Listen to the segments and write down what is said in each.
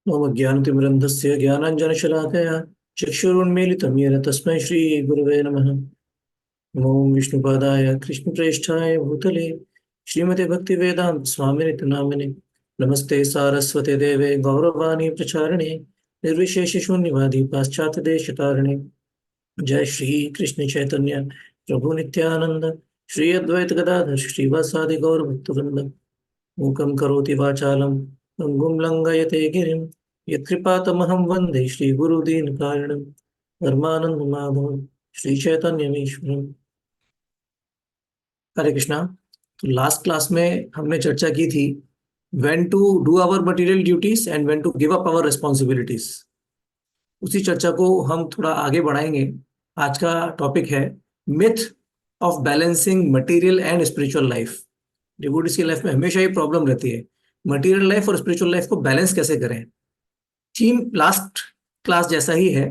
मम ज्ञानतिमिरन्धस्य ज्ञानाञ्जनशलाकया चक्षुरुन्मीलितं येन तस्मै श्रीगुरवे नमः। नमो विष्णुपादाय कृष्णप्रेष्ठाय भूतले श्रीमते भक्तिवेदान्तस्वामिनिति नामिने। नमस्ते सारस्वते देवे गौरवाणी प्रचारिणे निर्विशेषशून्यवादी पाश्चात्यदेशतारिणे। जय श्री कृष्ण चैतन्य प्रभु नित्यानंद श्री अद्वैत गदाधर श्रीवासादि गौर भक्तवृंद। मूकं करोति वाचालं पङ्गुं लङ्घयते गिरिं यत्कृपातमहं वन्दे श्रीगुरुदीनकारिणं परमानन्दमाधवं श्रीचैतन्यमीश्वरम्। हरे कृष्णा। तो लास्ट क्लास में हमने चर्चा की थी when to do our material duties and when to give up our responsibilities. उसी चर्चा को हम थोड़ा आगे बढ़ाएंगे। आज का टॉपिक है myth of balancing material and spiritual life. Devotees की लाइफ में हमेशा ये प्रॉब्लम रहती है, मटेरियल लाइफ और स्पिरिचुअल लाइफ को बैलेंस कैसे करें। थीम लास्ट क्लास जैसा ही है,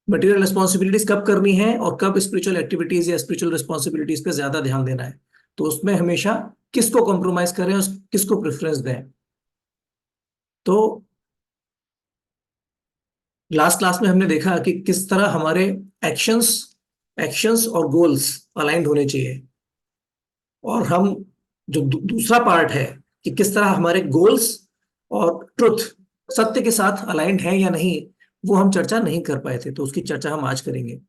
मटेरियल रिस्पॉन्सिबिलिटीज कब करनी है और कब स्पिरिचुअल एक्टिविटीज या स्पिरिचुअल रिस्पॉन्सिबिलिटीज पे ज्यादा ध्यान देना है। तो उसमें हमेशा किसको कॉम्प्रोमाइज करें और किसको प्रेफरेंस दें। तो लास्ट क्लास में हमने देखा कि किस तरह हमारे एक्शंस एक्शंस और गोल्स अलाइंड होने चाहिए, और हम जो दूसरा पार्ट है कि किस तरह हमारे गोल्स और ट्रुथ सत्य के साथ अलाइंड है या नहीं, वो हम चर्चा नहीं कर पाए थे। तो उसकी चर्चा हम आज करेंगे।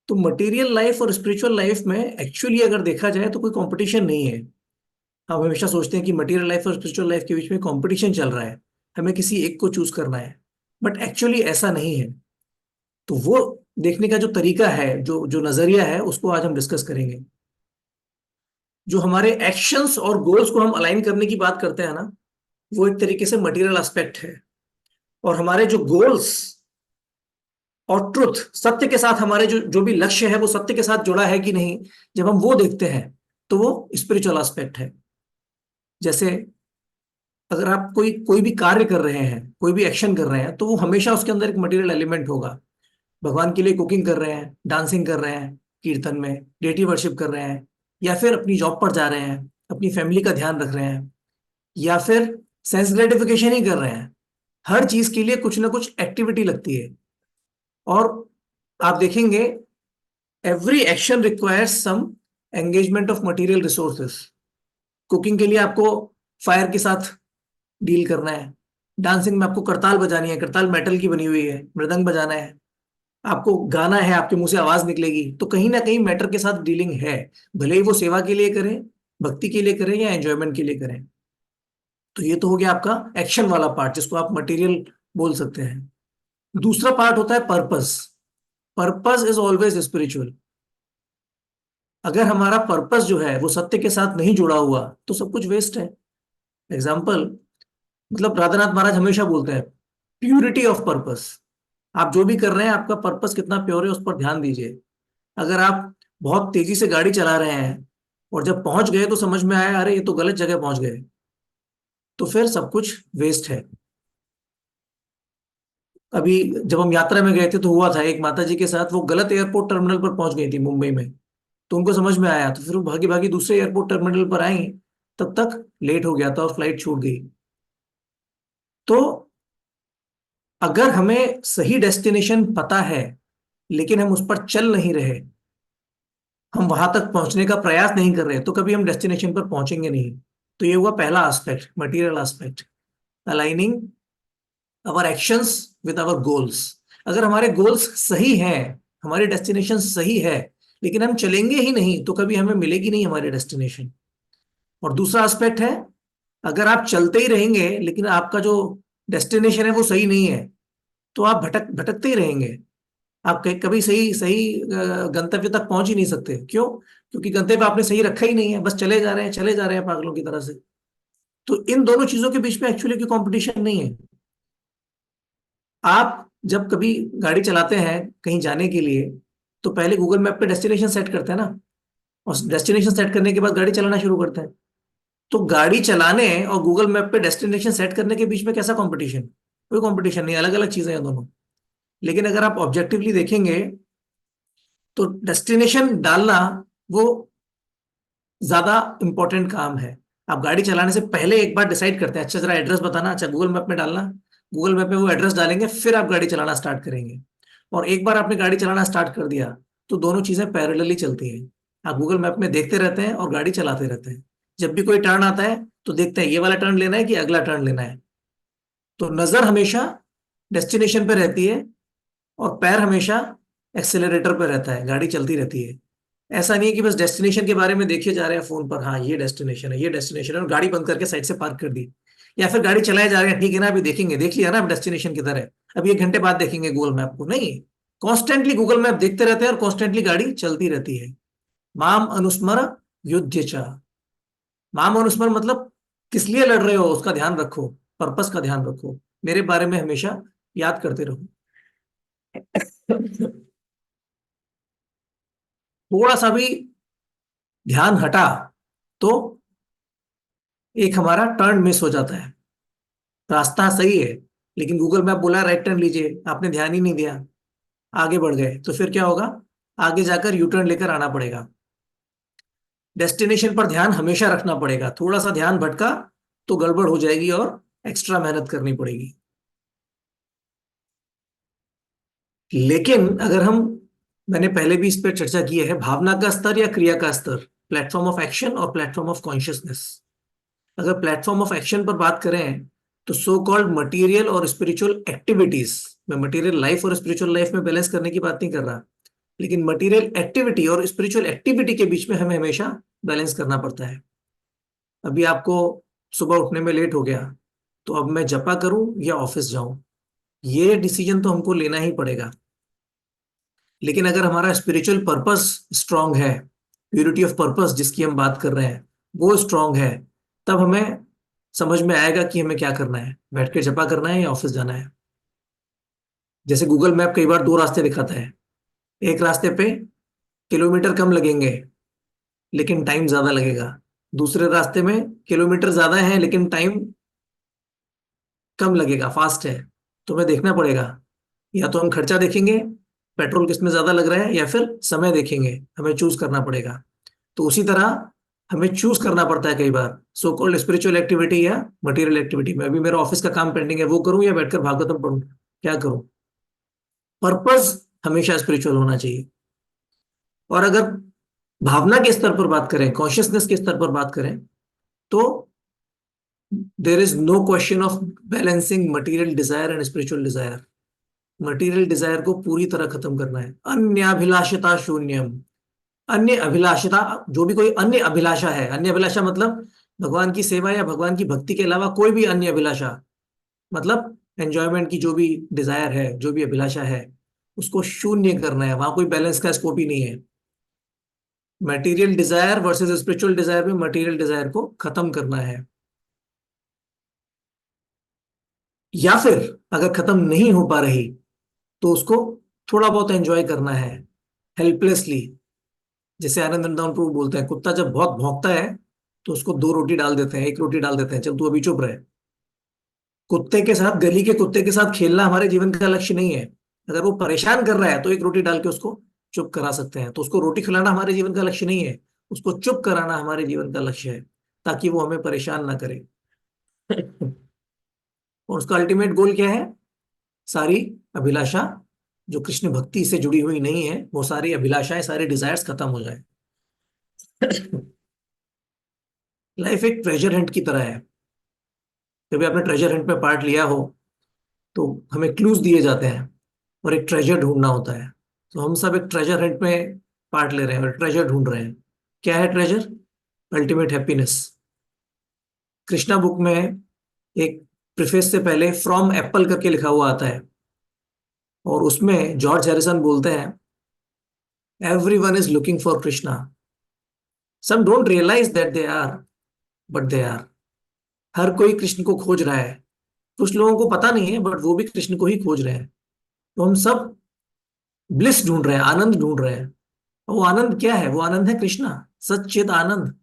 तो मटेरियल लाइफ और स्पिरिचुअल लाइफ में एक्चुअली अगर देखा जाए तो कोई कंपटीशन नहीं है। हम हमेशा सोचते हैं कि मटेरियल लाइफ और स्पिरिचुअल लाइफ के बीच में कंपटीशन चल रहा है, हमें किसी एक को चूज करना है। बट एक्चुअली ऐसा नहीं है। तो वो देखने का जो तरीका है, जो जो नजरिया है, उसको आज हम डिस्कस करेंगे। जो हमारे एक्शंस और गोल्स को हम अलाइन करने की बात करते हैं ना, वो एक तरीके से मटेरियल एस्पेक्ट है। और हमारे जो गोल्स और ट्रुथ, सत्य के साथ हमारे जो जो भी लक्ष्य है वो सत्य के साथ जुड़ा है कि नहीं, जब हम वो देखते हैं तो वो स्पिरिचुअल एस्पेक्ट है। जैसे अगर आप कोई कोई भी कार्य कर रहे हैं, कोई भी एक्शन कर रहे हैं, तो वो हमेशा उसके अंदर एक मटेरियल एलिमेंट होगा। भगवान के लिए कुकिंग कर रहे हैं, डांसिंग कर रहे हैं कीर्तन में, डेटी वर्शिप कर रहे हैं, या फिर अपनी जॉब पर जा रहे हैं, अपनी फैमिली का ध्यान रख रहे हैं, या फिर सेंस ग्रेटिफिकेशन ही कर रहे हैं। हर चीज के लिए कुछ ना कुछ एक्टिविटी लगती है। और आप देखेंगे every action requires some engagement of material resources. Cooking के लिए आपको फायर के साथ डील करना है, डांसिंग में आपको करताल बजानी है, करताल मेटल की बनी हुई है, मृदंग बजाना है, आपको गाना है, आपके मुंह से आवाज निकलेगी, तो कहीं ना कहीं मैटर के साथ डीलिंग है। भले ही वो सेवा के लिए करें, भक्ति के लिए करें या एंजॉयमेंट के लिए करें। तो ये तो हो गया आपका एक्शन वाला पार्ट, जिसको आप मटेरियल बोल सकते हैं। दूसरा पार्ट होता है purpose. Purpose is always spiritual. अगर हमारा पर्पस जो है वो सत्य के साथ नहीं जुड़ा हुआ तो सब कुछ वेस्ट है। एग्जाम्पल, मतलब राधानाथ महाराज हमेशा बोलते हैं प्यूरिटी ऑफ पर्पस। आप जो भी कर रहे हैं, आपका पर्पस कितना प्योर है उस पर ध्यान दीजिए। अगर आप बहुत तेजी से गाड़ी चला रहे हैं और जब पहुंच गए तो समझ में आया अरे ये तो गलत जगह पहुंच गए, तो फिर सब कुछ वेस्ट है। अभी जब हम यात्रा में गए थे तो हुआ था एक माता जी के साथ, वो गलत एयरपोर्ट टर्मिनल पर पहुंच गई थी मुंबई में। तो उनको समझ में आया, तो फिर वो भागी भागी दूसरे एयरपोर्ट टर्मिनल पर आई। तब तक लेट हो गया था और फ्लाइट छूट गई। तो अगर हमें सही डेस्टिनेशन पता है लेकिन हम उस पर चल नहीं रहे, हम वहां तक पहुंचने का प्रयास नहीं कर रहे, तो कभी हम डेस्टिनेशन पर पहुंचेंगे नहीं। तो ये हुआ पहला aspect, material aspect, aligning our actions with our goals. अगर हमारे गोल्स सही हैं, हमारी डेस्टिनेशन सही है, लेकिन हम चलेंगे ही नहीं, तो कभी हमें मिलेगी नहीं हमारी डेस्टिनेशन। और दूसरा एस्पेक्ट है, अगर आप चलते ही रहेंगे लेकिन आपका जो डेस्टिनेशन है वो सही नहीं है, तो आप भटकते ही रहेंगे। आप कभी सही सही गंतव्य तक पहुंच ही नहीं सकते। क्यों? क्योंकि गंतव्य आपने सही रखा ही नहीं है, बस चले जा रहे हैं, चले जा रहे हैं पागलों की तरह से। तो इन दोनों चीजों के बीच में एक्चुअली कोई कंपटीशन नहीं है। आप जब कभी गाड़ी चलाते हैं कहीं जाने के लिए, तो पहले गूगल मैप पे डेस्टिनेशन सेट करते हैं ना, और डेस्टिनेशन सेट करने के बाद गाड़ी चलाना शुरू करते हैं। तो गाड़ी चलाने और गूगल मैप पे डेस्टिनेशन सेट करने के बीच में कैसा कंपटीशन? कोई कंपटीशन नहीं, अलग अलग चीजें हैं दोनों। लेकिन अगर आप ऑब्जेक्टिवली देखेंगे तो डेस्टिनेशन डालना वो ज्यादा इंपॉर्टेंट काम है। आप गाड़ी चलाने से पहले एक बार डिसाइड करते हैं, अच्छा जरा एड्रेस बताना, अच्छा गूगल मैप में डालना, गूगल मैप में वो एड्रेस डालेंगे, फिर आप गाड़ी चलाना स्टार्ट करेंगे। और एक बार आपने गाड़ी चलाना स्टार्ट कर दिया तो दोनों चीजें पैरेलली चलती हैं। आप गूगल मैप में देखते रहते हैं और गाड़ी चलाते रहते हैं। जब भी कोई टर्न आता है तो देखते हैं ये वाला टर्न लेना है कि अगला टर्न लेना है। तो नजर हमेशा डेस्टिनेशन पे रहती है और पैर हमेशा एक्सेलरेटर पे रहता है, गाड़ी चलती रहती है। ऐसा नहीं है कि बस डेस्टिनेशन के बारे में देखे जा रहे हैं फोन पर, हाँ ये डेस्टिनेशन है, ये डेस्टिनेशन है, और गाड़ी बंद करके साइड से पार्क कर दी। या फिर गाड़ी चलाए जा रहे हैं, ठीक है ना, अभी देखेंगे, देख लिया ना अब डेस्टिनेशन किधर है, अभी 1 घंटे बाद देखेंगे गूगल मैप को, नहीं। कॉन्स्टेंटली गूगल मैप देखते रहते हैं और कॉन्स्टेंटली गाड़ी चलती रहती है। माम अनुस्मर युध्य च। माम अनुस्मर मतलब किस लिए लड़ रहे हो उसका ध्यान रखो, पर्पस का ध्यान रखो, मेरे बारे में हमेशा याद करते रहो। थोड़ा सा भी ध्यान हटा तो एक हमारा टर्न मिस हो जाता है। रास्ता सही है लेकिन गूगल मैप बोला राइट टर्न लीजिए, आपने ध्यान ही नहीं दिया, आगे बढ़ गए, तो फिर क्या होगा, आगे जाकर यू टर्न लेकर आना पड़ेगा। डेस्टिनेशन पर ध्यान हमेशा रखना पड़ेगा, थोड़ा सा ध्यान भटका तो गड़बड़ हो जाएगी और एक्स्ट्रा मेहनत करनी पड़ेगी। लेकिन अगर हम, मैंने पहले भी इस पर चर्चा की है, भावना का स्तर या क्रिया का स्तर, प्लेटफॉर्म ऑफ एक्शन और प्लेटफॉर्म ऑफ कॉन्शियसनेस। अगर प्लेटफॉर्म ऑफ एक्शन पर बात करें तो सो कॉल्ड मटेरियल और स्पिरिचुअल एक्टिविटीज, मैं मटेरियल लाइफ और स्पिरिचुअल लाइफ में बैलेंस करने की बात नहीं कर रहा, लेकिन मटेरियल एक्टिविटी और स्पिरिचुअल एक्टिविटी के बीच में हमें हमेशा बैलेंस करना पड़ता है। अभी आपको सुबह उठने में लेट हो गया, तो अब मैं जपा करूं या ऑफिस जाऊं, ये डिसीजन तो हमको लेना ही पड़ेगा। लेकिन अगर हमारा स्पिरिचुअल पर्पस स्ट्रांग है, प्यूरिटी ऑफ पर्पस जिसकी हम बात कर रहे हैं वो स्ट्रांग है, तब हमें समझ में आएगा कि हमें क्या करना है, बैठ के जपा करना है या ऑफिस जाना है। जैसे गूगल मैप कई बार दो रास्ते दिखाता है, एक रास्ते पे किलोमीटर कम लगेंगे लेकिन टाइम ज्यादा लगेगा, दूसरे रास्ते में किलोमीटर ज्यादा है लेकिन टाइम कम लगेगा, फास्ट है। तो हमें देखना पड़ेगा, या तो हम खर्चा देखेंगे, पेट्रोल किस में ज्यादा लग रहा है, या फिर समय देखेंगे, हमें चूज करना पड़ेगा। तो उसी तरह हमें चूज करना पड़ता है कई बार, सो कॉल्ड स्पिरिचुअल एक्टिविटी या मटेरियल एक्टिविटी में। अभी मेरा ऑफिस का काम पेंडिंग है, वो करूं या बैठकर भागवतम पढूं, क्या करूं। पर्पस हमेशा स्पिरिचुअल होना चाहिए। और अगर भावना के स्तर पर बात करें, कॉन्शियसनेस के स्तर पर बात करें, तो there is no question of balancing material desire and spiritual desire. Material desire को पूरी तरह खत्म करना है, अन्य अभिलाषिता शून्यम। अन्य अभिलाषिता, जो भी कोई अन्य अभिलाषा है, अन्य अभिलाषा मतलब भगवान की सेवा या भगवान की भक्ति के अलावा कोई भी अन्य अभिलाषा, मतलब एंजॉयमेंट की जो भी डिजायर है, जो भी अभिलाषा है, उसको शून्य करना है, वहां कोई बैलेंस का स्कोप ही नहीं है। Material desire versus spiritual desire में मटेरियल डिजायर को खत्म करना है। या फिर अगर खत्म नहीं हो पा रही तो उसको थोड़ा बहुत एंजॉय करना है, हेल्पलेसली। जैसे आनंद रंधावा प्रभु बोलते हैं, कुत्ता जब बहुत भौंकता है तो उसको 2 रोटी डाल देते हैं, 1 रोटी डाल देते हैं, चल तू अभी चुप रहे। कुत्ते के साथ, गली के कुत्ते के साथ खेलना हमारे जीवन का लक्ष्य नहीं है। अगर वो परेशान कर रहा है तो 1 रोटी डाल के उसको चुप करा सकते हैं, तो उसको रोटी खिलाना हमारे जीवन का लक्ष्य नहीं है, उसको चुप कराना हमारे जीवन का लक्ष्य है, ताकि वो हमें परेशान ना करे। और उसका अल्टीमेट गोल क्या है, सारी अभिलाषा जो कृष्ण भक्ति से जुड़ी हुई नहीं है, वो सारी अभिलाषाएं, सारे डिजायर्स खत्म हो जाए। लाइफ एक ट्रेजर हंट की तरह है। कभी आपने ट्रेजर हंट में पार्ट लिया हो तो हमें क्लूज दिए जाते हैं और एक ट्रेजर ढूंढना होता है। तो हम सब एक ट्रेजर हंट में पार्ट ले रहे हैं और ट्रेजर ढूंढ रहे हैं। क्या है treasure? Ultimate happiness. Krishna book में एक प्रीफेस से पहले फ्रॉम एप्पल करके लिखा हुआ आता है, और उसमें जॉर्ज हैरिसन बोलते हैं, everyone is looking for Krishna, some don't realise that they are, but they are. हर कोई कृष्ण को खोज रहा है, कुछ लोगों को पता नहीं है बट वो भी कृष्ण को ही खोज रहे हैं। तो हम सब ब्लिस ढूंढ रहे हैं, आनंद ढूंढ रहे हैं। और वो आनंद क्या है? वो आनंद है कृष्णा, सच्चिद आनंद।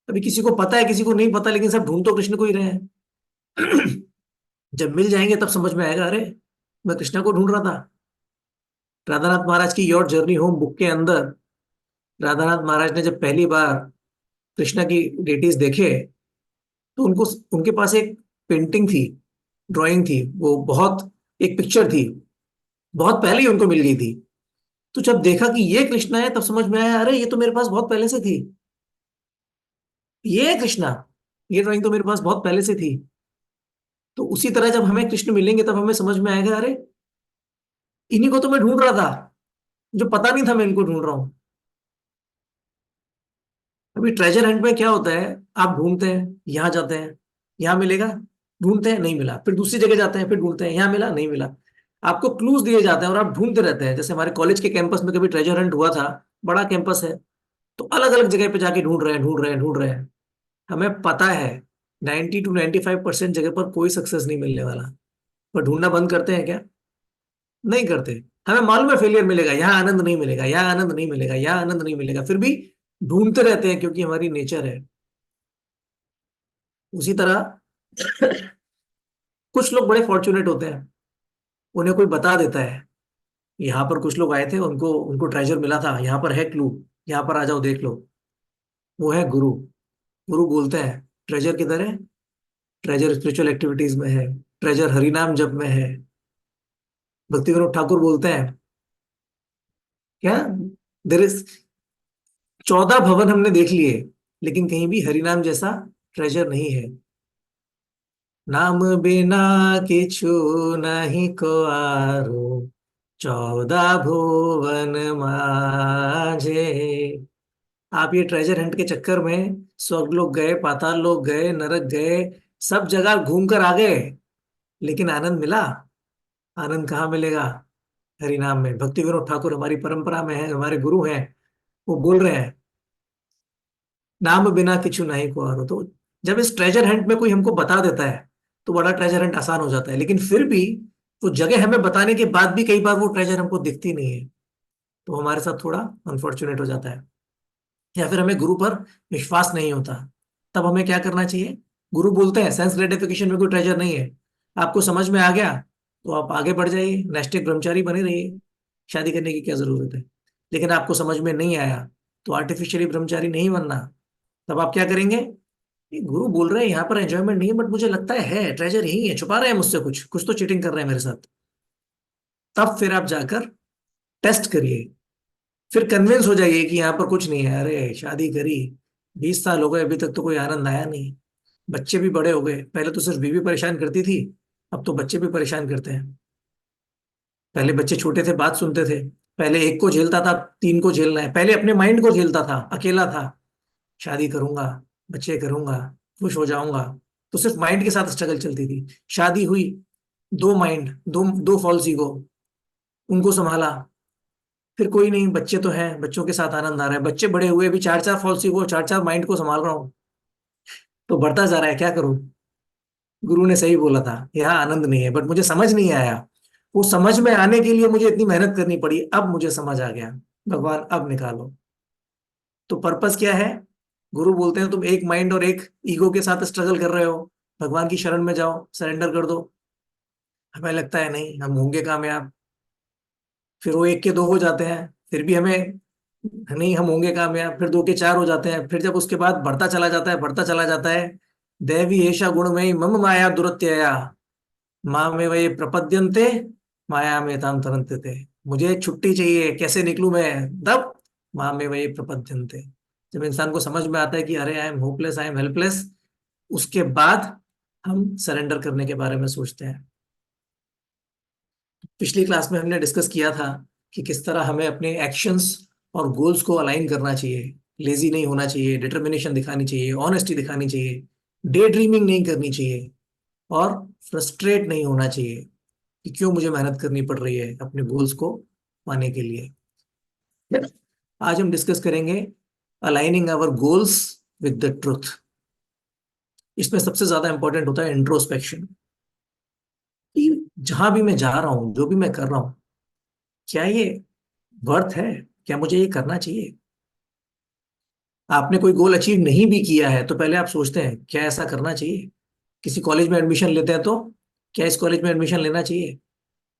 अभी किसी को पता है, किसी को नहीं पता, लेकिन सब ढूंढ तो कृष्ण को ही रहे हैं। जब मिल जाएंगे तब समझ में आएगा, अरे मैं कृष्णा को ढूंढ रहा था। राधानाथ महाराज की योर जर्नी होम बुक के अंदर राधानाथ महाराज ने जब पहली बार कृष्णा की डेटीज देखे तो उनको, उनके पास एक पेंटिंग थी ड्राइंग थी वो, बहुत एक पिक्चर थी, बहुत पहले ही उनको मिल गई थी। तो जब देखा कि ये कृष्णा है, तब समझ में आया, अरे ये तो मेरे पास बहुत पहले से थी, ये है कृष्णा, ये ड्राइंग तो मेरे पास बहुत पहले से थी। तो उसी तरह जब हमें कृष्ण मिलेंगे तब हमें समझ में आएगा, अरे इन्हीं को तो मैं ढूंढ रहा था, जो पता नहीं था मैं इनको ढूंढ रहा हूँ। अभी ट्रेजर हंट में क्या होता है, आप ढूंढते हैं, यहाँ जाते हैं, यहाँ मिलेगा, ढूंढते हैं नहीं मिला, फिर दूसरी जगह जाते हैं, फिर ढूंढते हैं, यहाँ मिला नहीं मिला। आपको क्लूज दिए जाते हैं और आप ढूंढते रहते हैं। जैसे हमारे कॉलेज के कैंपस में कभी ट्रेजर हंट हुआ था, बड़ा कैंपस है, तो अलग अलग जगह पे जाके ढूंढ रहे हैं, ढूंढ रहे हैं, ढूंढ रहे हैं। हमें पता है 90 to 95% जगह पर कोई सक्सेस नहीं मिलने वाला, पर ढूंढना बंद करते हैं क्या? नहीं करते। हमें मालूम है फेलियर मिलेगा, यहाँ आनंद नहीं मिलेगा, यहाँ आनंद नहीं मिलेगा, यहाँ आनंद नहीं मिलेगा, फिर भी ढूंढते रहते हैं क्योंकि हमारी नेचर है। उसी तरह कुछ लोग बड़े फॉर्चुनेट होते हैं, उन्हें कोई बता देता है, यहाँ पर कुछ लोग आए थे, उनको उनको ट्रेजर मिला था, यहाँ पर है क्लू, यहाँ पर आ जाओ देख लो। वो है गुरु। गुरु बोलते हैं ट्रेजर किधर है, ट्रेजर स्पिरिचुअल एक्टिविटीज में है, ट्रेजर हरिनाम जप में है। भक्ति विनोद ठाकुर बोलते हैं क्या, देर इज 14 भवन हमने देख लिए, लेकिन कहीं भी हरिनाम जैसा ट्रेजर नहीं है। नाम बिना किछु नहीं को आरो, 14 भुवन माझे। आप ये ट्रेजर हंट के चक्कर में स्वर्ग लोग गए, पाताल लोग गए, नरक गए, सब जगह घूम कर आ गए, लेकिन आनंद मिला? आनंद कहाँ मिलेगा? हरिनाम में। भक्ति विनोद ठाकुर हमारी परंपरा में है, हमारे गुरु हैं, वो बोल रहे हैं नाम बिना किछु नहीं को आरो। तो जब इस ट्रेजर हंट में कोई हमको बता देता है तो बड़ा ट्रेजर हंट आसान हो जाता है, लेकिन फिर भी वो जगह हमें बताने के बाद भी कई बार वो ट्रेजर हमको दिखती नहीं है, तो हमारे साथ थोड़ा अनफॉर्चुनेट हो जाता है, या फिर हमें गुरु पर विश्वास नहीं होता। तब हमें क्या करना चाहिए? गुरु बोलते हैं सेंस ग्रेटिफिकेशन में कोई ट्रेजर नहीं है, आपको समझ में आ गया तो आप आगे बढ़ जाइए, नैष्ठिक ब्रह्मचारी बने रहिए, शादी करने की क्या जरूरत है। लेकिन आपको समझ में नहीं आया तो आर्टिफिशियली ब्रह्मचारी नहीं बनना। तब आप क्या करेंगे? ये गुरु बोल रहे हैं यहाँ पर एंजॉयमेंट नहीं है, बट मुझे लगता है ट्रेजर यही है, छुपा रहे हैं मुझसे, कुछ कुछ तो चीटिंग कर रहे हैं मेरे साथ। तब फिर आप जाकर टेस्ट करिए, फिर कन्विंस हो जाइए कि यहाँ पर कुछ नहीं है। अरे शादी करी, 20 साल हो गए, अभी तक तो कोई आनंद आया नहीं। बच्चे भी बड़े हो गए, पहले तो सिर्फ बीवी परेशान करती थी, अब तो बच्चे भी परेशान करते हैं। पहले बच्चे छोटे थे, बात सुनते थे, पहले एक को झेलता था, 3 को झेलना है, पहले अपने माइंड को झेलता था, अकेला था। शादी करूंगा, बच्चे करूंगा, खुश हो जाऊंगा, तो सिर्फ माइंड के साथ स्ट्रगल चलती थी। शादी हुई, दो माइंड, दो दो फॉल्स ईगो, उनको संभाला, फिर कोई नहीं, बच्चे तो हैं, बच्चों के साथ आनंद आ रहा है, बच्चे बड़े हुए भी, चार चार फॉल्स ईगो, चार चार माइंड को संभाल रहा हूँ, तो बढ़ता जा रहा है, क्या करूं? गुरु ने सही बोला था, यहाँ आनंद नहीं है, बट मुझे समझ नहीं आया। वो समझ में आने के लिए मुझे इतनी मेहनत करनी पड़ी, अब मुझे समझ आ गया। भगवान अब निकालो। तो पर्पस क्या है? गुरु बोलते हैं तुम एक माइंड और एक ईगो के साथ स्ट्रगल कर रहे हो, भगवान की शरण में जाओ, सरेंडर कर दो। हमें लगता है नहीं हम होंगे कामयाब, फिर वो एक के दो हो जाते हैं, फिर भी हमें नहीं हम होंगे कामयाब, फिर दो के चार हो जाते हैं, फिर जब उसके बाद बढ़ता चला जाता है, बढ़ता चला जाता है, दैवी एषा गुणमयी मम माया दुरत्यया, माँ में वही प्रपद्यन्ते, माया में ताम तरंते थे। मुझे छुट्टी चाहिए, कैसे निकलूं मैं? तब माँ में वही प्रपद्यन्ते। जब इंसान को समझ में आता है कि अरे I am hopeless, I am helpless, उसके बाद हम सरेंडर करने के बारे में सोचते हैं। पिछली क्लास में हमने डिस्कस किया था कि किस तरह हमें अपने एक्शंस और गोल्स को अलाइन करना चाहिए। लेजी नहीं होना चाहिए, डिटर्मिनेशन दिखानी चाहिए, ऑनेस्टी दिखानी चाहिए, डे ड्रीमिंग नहीं करनी चाहिए, और फ्रस्ट्रेट नहीं होना चाहिए कि क्यों मुझे मेहनत करनी पड़ रही है अपने गोल्स को पाने के लिए। आज हम डिस्कस करेंगे aligning our goals with the truth. इसमें सबसे ज्यादा इंपॉर्टेंट होता है इंट्रोस्पेक्शन, कि जहां भी मैं जा रहा हूं, जो भी मैं कर रहा हूं, क्या ये वर्थ है, क्या मुझे ये करना चाहिए? आपने कोई गोल अचीव नहीं भी किया है तो पहले आप सोचते हैं क्या ऐसा करना चाहिए? किसी कॉलेज में एडमिशन लेते हैं तो क्या इस कॉलेज में एडमिशन लेना चाहिए,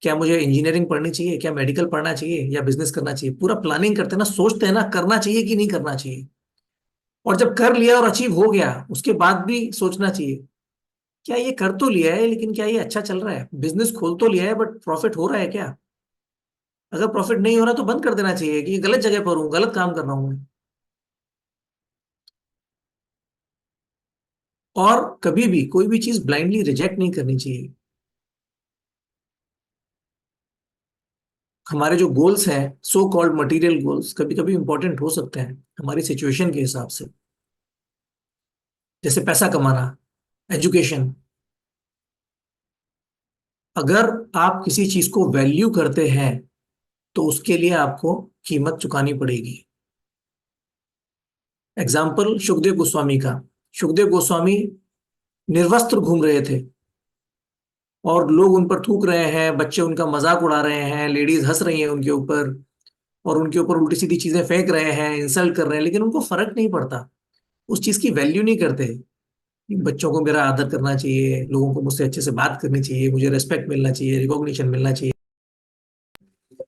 क्या मुझे इंजीनियरिंग पढ़नी चाहिए, क्या मेडिकल पढ़ना चाहिए, या बिजनेस करना चाहिए? पूरा प्लानिंग करते हैं ना, सोचते हैं ना करना चाहिए कि नहीं करना चाहिए। और जब कर लिया और अचीव हो गया उसके बाद भी सोचना चाहिए क्या ये कर तो लिया है, लेकिन क्या ये अच्छा चल रहा है? बिजनेस खोल तो लिया है, बट प्रॉफिट हो रहा है क्या? अगर प्रॉफिट नहीं हो रहा तो बंद कर देना चाहिए कि ये गलत जगह पर हूँ, गलत काम कर रहा हूँ मैं। और कभी भी कोई भी चीज ब्लाइंडली रिजेक्ट नहीं करनी चाहिए। हमारे जो गोल्स हैं, सो कॉल्ड मटेरियल गोल्स, कभी कभी इंपॉर्टेंट हो सकते हैं हमारी सिचुएशन के हिसाब से। जैसे पैसा कमाना, एजुकेशन। अगर आप किसी चीज को वैल्यू करते हैं तो उसके लिए आपको कीमत चुकानी पड़ेगी। एग्जाम्पल सुखदेव गोस्वामी का। सुखदेव गोस्वामी निर्वस्त्र घूम रहे थे, और लोग उन पर थूक रहे हैं, बच्चे उनका मजाक उड़ा रहे हैं, लेडीज हंस रही हैं उनके ऊपर, और उनके ऊपर उल्टी सीधी चीजें फेंक रहे हैं, इंसल्ट कर रहे हैं, लेकिन उनको फर्क नहीं पड़ता। उस चीज की वैल्यू नहीं करते। बच्चों को मेरा आदर करना चाहिए, लोगों को मुझसे अच्छे से बात करनी चाहिए, मुझे रेस्पेक्ट मिलना चाहिए, रिकॉग्निशन मिलना चाहिए।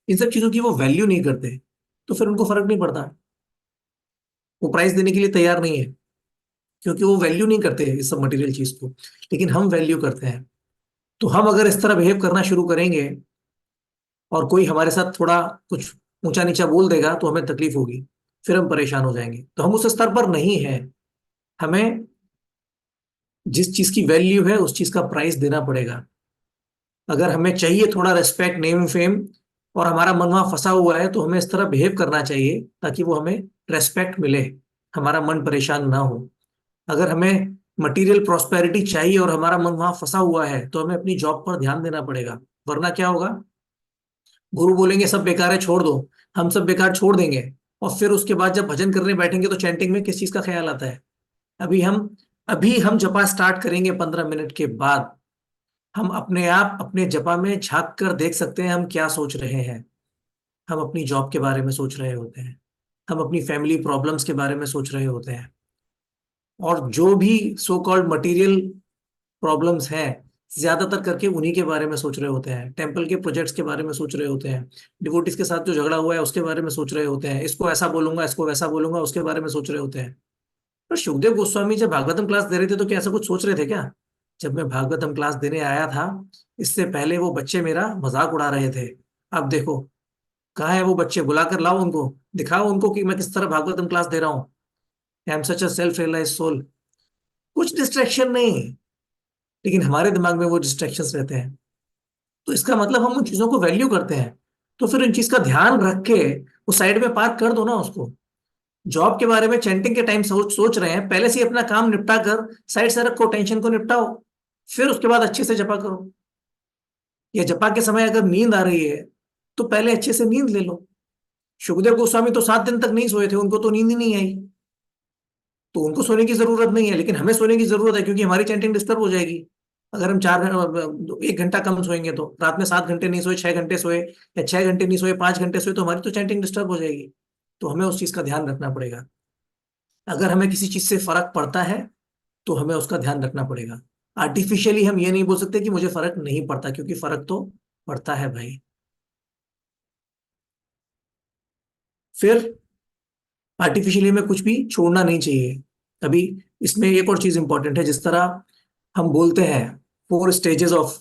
इन सब चीजों की वो वैल्यू नहीं करते, तो फिर उनको फर्क नहीं पड़ता। वो प्राइस देने के लिए तैयार नहीं है, क्योंकि वो वैल्यू नहीं करते इस सब मटेरियल चीज को। लेकिन हम वैल्यू करते हैं। तो हम अगर इस तरह बिहेव करना शुरू करेंगे, और कोई हमारे साथ थोड़ा कुछ ऊंचा नीचा बोल देगा, तो हमें तकलीफ होगी, फिर हम परेशान हो जाएंगे। तो हम उस स्तर पर नहीं है। हमें जिस चीज की वैल्यू है उस चीज का प्राइस देना पड़ेगा। अगर हमें चाहिए थोड़ा रेस्पेक्ट, नेम फेम, और हमारा मन वहां फंसा हुआ है, तो हमें इस तरह बिहेव करना चाहिए ताकि वो हमें रेस्पेक्ट मिले, हमारा मन परेशान ना हो। अगर हमें मटेरियल प्रॉस्पेरिटी चाहिए और हमारा मन वहां फंसा हुआ है, तो हमें अपनी जॉब पर ध्यान देना पड़ेगा। वरना क्या होगा? गुरु बोलेंगे सब बेकार है, छोड़ दो। हम सब बेकार छोड़ देंगे, और फिर उसके बाद जब भजन करने बैठेंगे तो चैंटिंग में किस चीज का ख्याल आता है? अभी हम अभी हम जपा स्टार्ट करेंगे 15 मिनट के बाद, हम अपने आप अपने जपा में झांक कर देख सकते हैं हम क्या सोच रहे हैं। हम अपनी जॉब के बारे में सोच रहे होते हैं, हम अपनी फैमिली प्रॉब्लम्स के बारे में सोच रहे होते हैं, और जो भी सो कॉल्ड मटेरियल प्रॉब्लम्स हैं, ज्यादातर करके उन्हीं के बारे में सोच रहे होते हैं। टेम्पल के प्रोजेक्ट्स के बारे में सोच रहे होते हैं, डिवोटीज के साथ जो झगड़ा हुआ है उसके बारे में सोच रहे होते हैं, इसको ऐसा बोलूंगा, इसको वैसा बोलूंगा, उसके बारे में सोच रहे होते हैं। पर सुखदेव गोस्वामी जब भागवतम क्लास दे रहे थे तो क्या ऐसा कुछ सोच रहे थे क्या? जब मैं भागवतम क्लास देने आया था, इससे पहले वो बच्चे मेरा मजाक उड़ा रहे थे। अब देखो, कहाँ है वो बच्चे? बुलाकर लाओ उनको, दिखाओ उनको कि मैं किस तरह भागवतम क्लास दे रहा हूँ। I am such a self realise soul. कुछ डिस्ट्रैक्शन नहीं, लेकिन हमारे दिमाग में वो डिस्ट्रैक्शंस रहते हैं। तो इसका मतलब हम उन चीजों को वैल्यू करते हैं। तो फिर उन चीज का ध्यान रख के वो साइड में पार्क कर दो ना उसको। जॉब के बारे में चैंटिंग के टाइम सोच सोच रहे हैं, पहले से ही अपना काम निपटा कर साइड से रखो, टेंशन को निपटाओ, फिर उसके बाद अच्छे से जपा करो। या जपा के समय अगर नींद आ रही है, तो पहले अच्छे से नींद ले लो। सुखदेव गोस्वामी तो 7 दिन तक नहीं सोए थे, उनको तो नींद ही नहीं आई। तो उनको सोने की जरूरत नहीं है, लेकिन हमें सोने की जरूरत है, क्योंकि हमारी चैंटिंग डिस्टर्ब हो जाएगी। अगर हम 1 घंटा कम सोएंगे, तो रात में 7 घंटे नहीं सोए, 6 घंटे सोए, या 6 घंटे नहीं सोए, 5 घंटे सोए, तो हमारी तो चैंटिंग डिस्टर्ब हो जाएगी। तो हमें उस चीज का ध्यान रखना पड़ेगा। अगर हमें किसी चीज से फर्क पड़ता है, तो हमें उसका ध्यान रखना पड़ेगा। आर्टिफिशियली हम ये नहीं बोल सकते कि मुझे फर्क नहीं पड़ता, क्योंकि फर्क तो पड़ता है भाई। फिर आर्टिफिशियली हमें कुछ भी छोड़ना नहीं चाहिए। अभी इसमें एक और चीज इंपॉर्टेंट है। जिस तरह हम बोलते हैं 4 स्टेजेस ऑफ,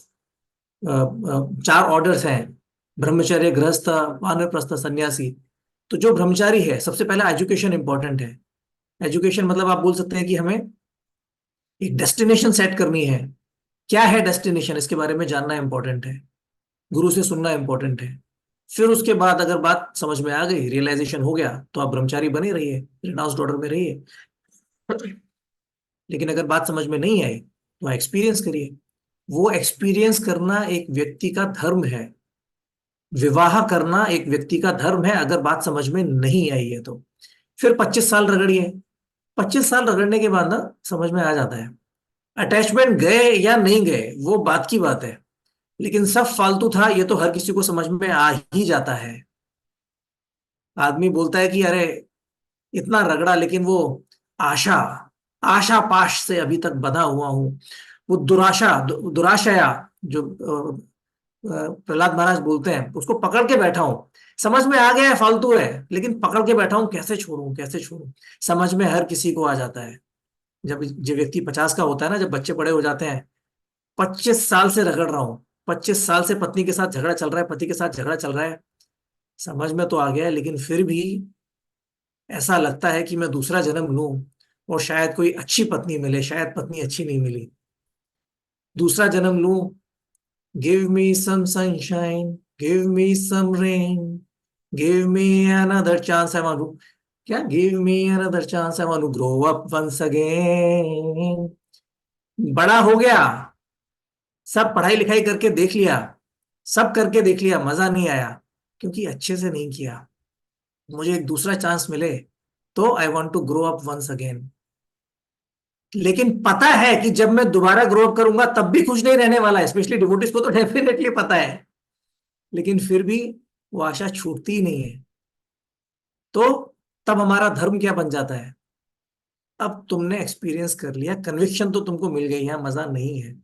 4 ऑर्डर्स हैं, ब्रह्मचर्य, गृहस्थ, वानप्रस्थ, सन्यासी। तो जो ब्रह्मचारी है, सबसे पहला एजुकेशन इंपॉर्टेंट है। एजुकेशन मतलब आप बोल सकते हैं कि हमें एक डेस्टिनेशन सेट करनी है। क्या है डेस्टिनेशन, इसके बारे में जानना इंपॉर्टेंट है, गुरु से सुनना इंपॉर्टेंट है। फिर उसके बाद अगर बात समझ में आ गई, रियलाइजेशन हो गया, तो आप ब्रह्मचारी बने रहिए, रिनाउंस्ड ऑर्डर में रहिए। लेकिन अगर बात समझ में नहीं आई, तो एक्सपीरियंस करिए। वो एक्सपीरियंस करना एक व्यक्ति का धर्म है। विवाह करना एक व्यक्ति का धर्म है, अगर बात समझ में नहीं आई है तो। फिर 25 साल रगड़िए। 25 साल रगड़ने के बाद ना समझ में आ जाता है। अटैचमेंट गए या नहीं गए वो बात की बात है, लेकिन सब फालतू था ये तो हर किसी को समझ में आ ही जाता है। आदमी बोलता है कि अरे इतना रगड़ा, लेकिन वो आशा, आशा पाश से अभी तक बंधा हुआ हूं। वो दुराशा, दुराशया, जो प्रहलाद महाराज बोलते हैं, उसको पकड़ के बैठा हूं। समझ में आ गया है फालतू है, लेकिन पकड़ के बैठा हूं, कैसे छोड़ूं, कैसे छोड़ूं। समझ में हर किसी को आ जाता है। जब जो व्यक्ति 50 का होता है ना, जब बच्चे बड़े हो जाते हैं, 25 साल से रगड़ रहा हूं, 25 साल से पत्नी के साथ झगड़ा चल रहा है, पति के साथ झगड़ा चल रहा है, समझ में तो आ गया है, लेकिन फिर भी ऐसा लगता है कि मैं दूसरा जन्म लूं और शायद कोई अच्छी पत्नी मिले, शायद पत्नी अच्छी नहीं मिली, दूसरा जन्म लूं। Give me some sunshine, give me some rain, give me another chance, I want to, क्या, give me another chance, I want to grow up once again. बड़ा हो गया, सब पढ़ाई लिखाई करके देख लिया, सब करके देख लिया, मजा नहीं आया, क्योंकि अच्छे से नहीं किया। मुझे एक दूसरा चांस मिले तो I want to grow up once again. लेकिन पता है कि जब मैं दोबारा ग्रो अप करूंगा तब भी खुश नहीं रहने वाला है, स्पेशली डिवोटीज को तो डेफिनेटली पता है, लेकिन फिर भी वो आशा छूटती ही नहीं है। तो तब हमारा धर्म क्या बन जाता है? अब तुमने एक्सपीरियंस कर लिया, कन्विक्शन तो तुमको मिल गई, यहाँ मजा नहीं है,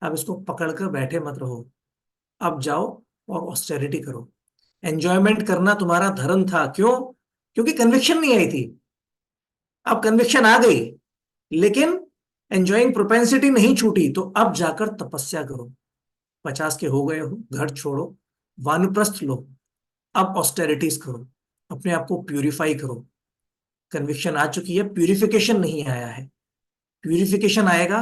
अब इसको पकड़ कर बैठे मत रहो, अब जाओ और ऑस्टेरिटी करो। एंजॉयमेंट करना तुम्हारा धर्म था, क्यों? क्योंकि कन्विक्शन नहीं आई थी। अब कन्विक्शन आ गई, लेकिन एंजॉइंग प्रोपेंसिटी नहीं छूटी, तो अब जाकर तपस्या करो। 50 के हो गए हो, घर छोड़ो, वानप्रस्थ लो, अब ऑस्टेरिटीज करो, अपने आप को प्यूरिफाई करो। कन्विक्शन आ चुकी है, प्यूरिफिकेशन नहीं आया है। प्यूरिफिकेशन आएगा